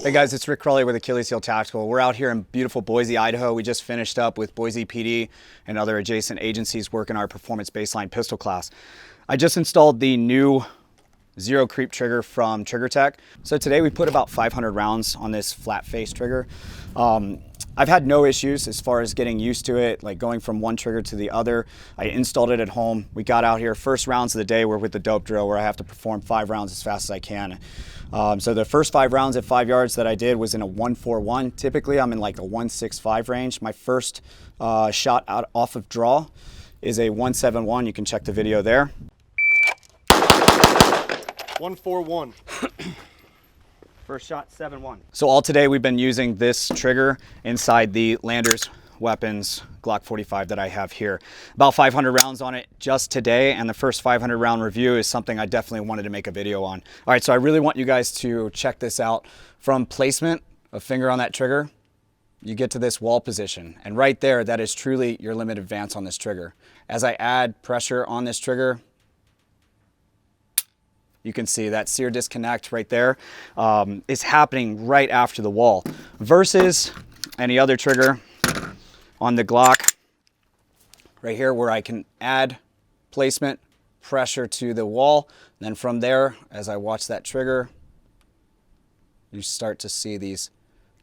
Hey guys, it's Rick Crawley with Achilles Heel Tactical. We're out here in beautiful Boise, Idaho. We just finished up with Boise PD and other adjacent agencies working our performance baseline pistol class. I just installed the new zero creep trigger from TriggerTech. So today we put about 500 rounds on this flat face trigger. I've had no issues as far as getting used to it, like going from one trigger to the other. I installed it at home. We got out here, first rounds of the day were with the dope drill where I have to perform 5 rounds as fast as I can. So the first 5 rounds at 5 yards that I did was in a 141. Typically I'm in like the 165 range. My first shot out off of draw is a 171. You can check the video there. 141. First shot, 7-1. So all today we've been using this trigger inside the Landers Weapons Glock 45 that I have here. About 500 rounds on it just today, and the first 500 round review is something I definitely wanted to make a video on. All right, so I really want you guys to check this out. From placement, a finger on that trigger, you get to this wall position, and right there, that is truly your limit advance on this trigger. As I add pressure on this trigger, you can see that sear disconnect right there is happening right after the wall versus any other trigger on the Glock right here where I can add placement, pressure to the wall. And then from there, as I watch that trigger, you start to see these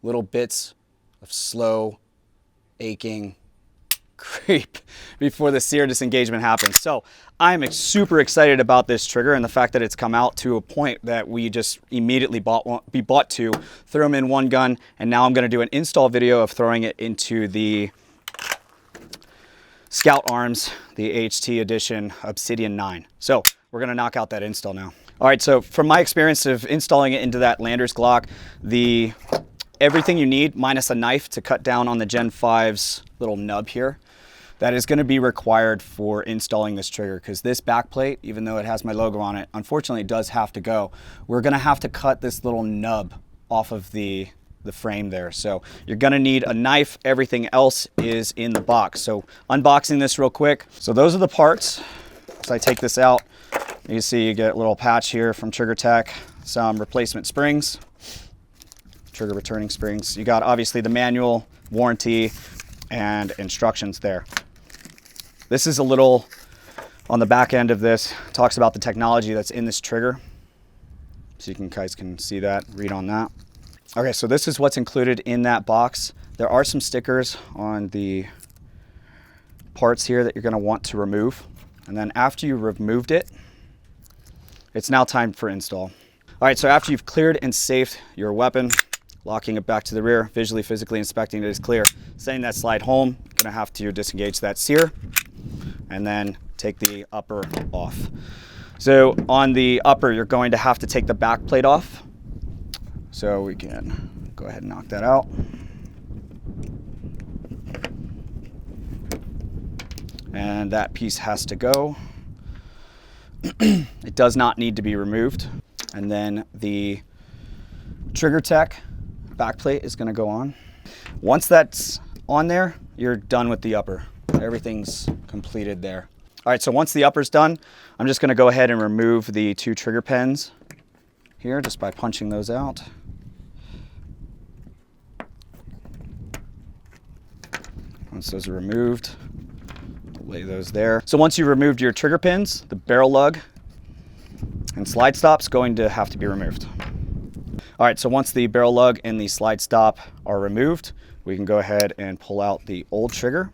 little bits of slow, aching creep before the sear disengagement happens. So I'm super excited about this trigger and the fact that it's come out to a point that we just immediately bought two, threw them in one gun, and now I'm going to do an install video of throwing it into the Scout Arms, the AHT Edition Obsidian 9. So we're going to knock out that install now. All right, so from my experience of installing it into that Landers Glock, everything you need minus a knife to cut down on the Gen 5's little nub here, that is going to be required for installing this trigger, because this back plate, even though it has my logo on it, unfortunately does have to go. We're going to have to cut this little nub off of the frame there. So you're going to need a knife. Everything else is in the box. So unboxing this real quick. So those are the parts. So I take this out. You see you get a little patch here from TriggerTech, some replacement springs, trigger returning springs. You got obviously the manual, warranty, and instructions there. This is a little, on the back end of this, talks about the technology that's in this trigger. So you guys can see that, read on that. Okay, so this is what's included in that box. There are some stickers on the parts here that you're gonna want to remove. And then after you removed it, it's now time for install. All right, so after you've cleared and safed your weapon, locking it back to the rear, visually, physically inspecting it is clear. Setting that slide home, gonna have to disengage that sear and then take the upper off. So on the upper, you're going to have to take the back plate off. So we can go ahead and knock that out. And that piece has to go. It does not need to be removed. And then the TriggerTech back plate is going to go on. Once that's on there, you're done with the upper. Everything's completed there. All right, so once the upper's done, I'm just going to go ahead and remove the 2 trigger pins here just by punching those out. Once those are removed, lay those there. So once you've removed your trigger pins, the barrel lug and slide stop's going to have to be removed. All right, so once the barrel lug and the slide stop are removed, we can go ahead and pull out the old trigger.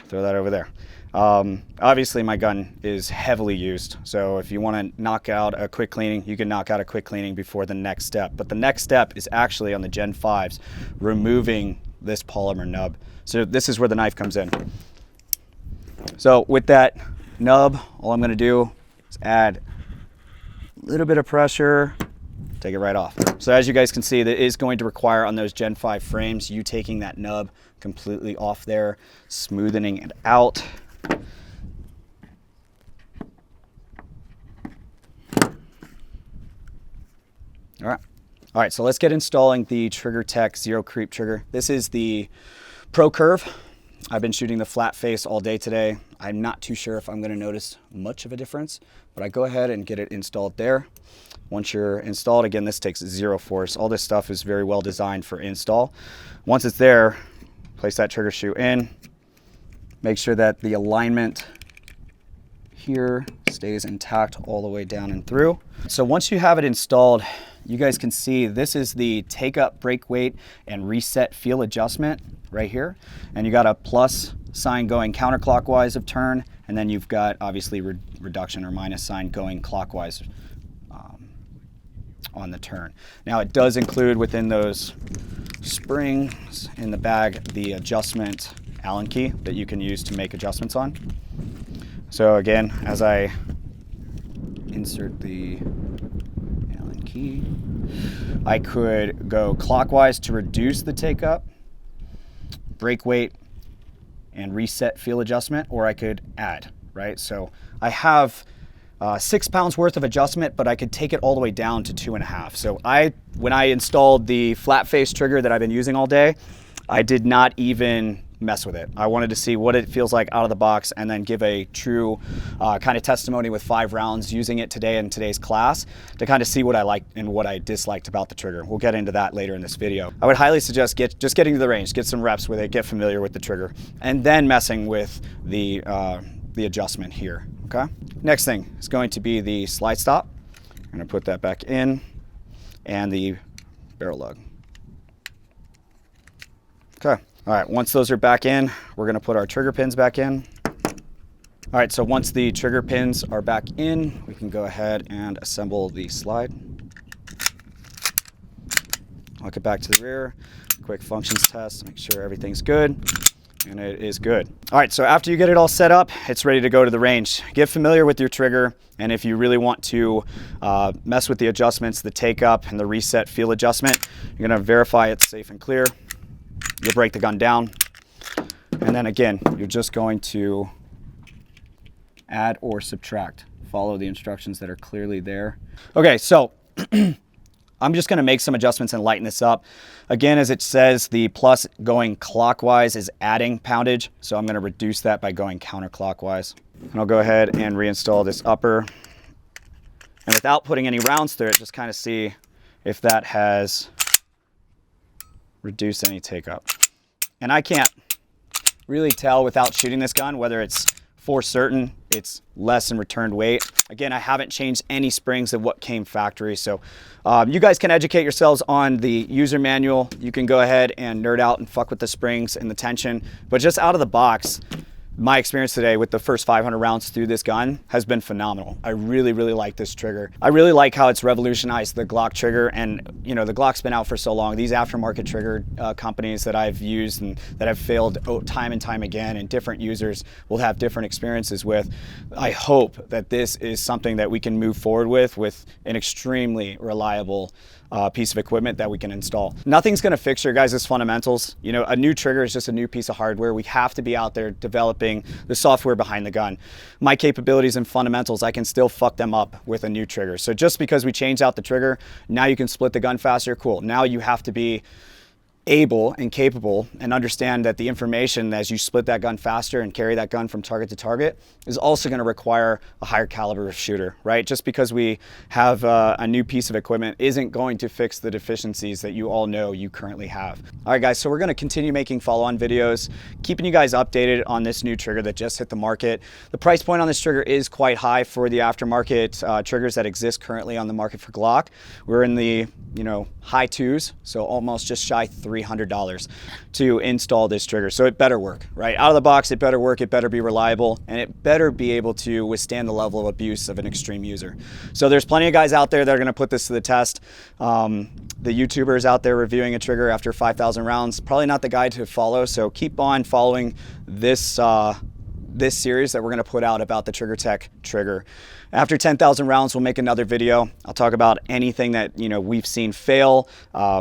Throw that over there. Obviously my gun is heavily used, so if you want to knock out a quick cleaning, you can knock out a quick cleaning before the next step. But the next step is actually on the Gen 5s, removing this polymer nub. So this is where the knife comes in. So with that nub, all I'm going to do is add a little bit of pressure, take it right off. So as you guys can see, that is going to require on those Gen 5 frames, you taking that nub completely off there, smoothing it out. All right, so let's get installing the TriggerTech Zero Creep trigger. This is the Pro Curve. I've been shooting the flat face all day today. I'm not too sure if I'm going to notice much of a difference, but I go ahead and get it installed there. Once you're installed, again, this takes 0 force. All this stuff is very well designed for install. Once it's there, place that trigger shoe in. Make sure that the alignment here stays intact all the way down and through. So once you have it installed, you guys can see this is the take up break weight and reset feel adjustment right here. And you got a plus sign going counterclockwise of turn, and then you've got obviously reduction or minus sign going clockwise on the turn. Now it does include within those springs in the bag the adjustment Allen key that you can use to make adjustments on. So again, as I insert the Allen key, I could go clockwise to reduce the take up, break weight, and reset feel adjustment, or I could add, right? So I have 6 pounds worth of adjustment, but I could take it all the way down to 2.5. So when I installed the flat face trigger that I've been using all day, I did not even mess with it. I wanted to see what it feels like out of the box and then give a true kind of testimony with 5 rounds using it today in today's class to kind of see what I liked and what I disliked about the trigger. We'll get into that later in this video. I would highly suggest just getting to the range, get some reps with it, get familiar with the trigger, and then messing with the adjustment here, okay? Next thing is going to be the slide stop. I'm gonna put that back in, and the barrel lug. Okay, all right, once those are back in, we're gonna put our trigger pins back in. All right, so once the trigger pins are back in, we can go ahead and assemble the slide. Lock it back to the rear, quick functions test, make sure everything's good. And it is good. All right, so after you get it all set up, it's ready to go to the range. Get familiar with your trigger, and if you really want to mess with the adjustments, the take up and the reset feel adjustment, you're gonna verify it's safe and clear. You'll break the gun down, and then again, you're just going to add or subtract. Follow the instructions that are clearly there. Okay, so I'm just gonna make some adjustments and lighten this up. Again, as it says, the plus going clockwise is adding poundage, so I'm gonna reduce that by going counterclockwise. And I'll go ahead and reinstall this upper. And without putting any rounds through it, just kind of see if that has reduced any take up. And I can't really tell without shooting this gun whether it's for certain it's less in returned weight. Again, I haven't changed any springs of what came factory, so you guys can educate yourselves on the user manual. You can go ahead and nerd out and fuck with the springs and the tension, but just out of the box, my experience today with the first 500 rounds through this gun has been phenomenal. I really, really like this trigger. I really like how it's revolutionized the Glock trigger, and you know, the Glock's been out for so long. These aftermarket trigger companies that I've used and that have failed time and time again, and different users will have different experiences with. I hope that this is something that we can move forward with an extremely reliable piece of equipment that we can install. Nothing's gonna fix your guys' fundamentals. You know, a new trigger is just a new piece of hardware. We have to be out there developing the software behind the gun. My capabilities and fundamentals, I can still fuck them up with a new trigger. So just because we change out the trigger, now you can split the gun faster, cool. Now you have to be able and capable and understand that the information as you split that gun faster and carry that gun from target to target is also going to require a higher caliber shooter, right? Just because we have a new piece of equipment isn't going to fix the deficiencies that you all know you currently have. All right, guys, so we're going to continue making follow-on videos, keeping you guys updated on this new trigger that just hit the market. The price point on this trigger is quite high for the aftermarket triggers that exist currently on the market for Glock. We're in the high 2s, so almost just shy $300 to install this trigger. So it better work, right? Out of the box, it better work, it better be reliable, and it better be able to withstand the level of abuse of an extreme user. So there's plenty of guys out there that are gonna put this to the test. The YouTubers out there reviewing a trigger after 5,000 rounds, probably not the guy to follow, so keep on following this series that we're gonna put out about the TriggerTech trigger. After 10,000 rounds, we'll make another video. I'll talk about anything that we've seen fail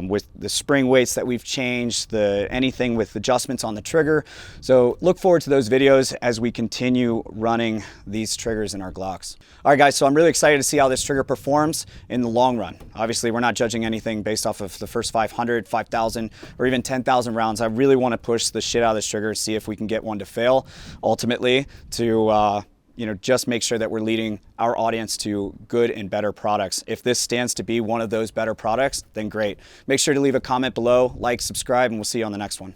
with the spring weights that we've changed, anything with adjustments on the trigger. So look forward to those videos as we continue running these triggers in our Glocks. All right, guys, so I'm really excited to see how this trigger performs in the long run. Obviously, we're not judging anything based off of the first 500, 5,000, or even 10,000 rounds. I really want to push the shit out of this trigger, see if we can get one to fail, ultimately to just make sure that we're leading our audience to good and better products. If this stands to be one of those better products, then great. Make sure to leave a comment below, like, subscribe, and we'll see you on the next one.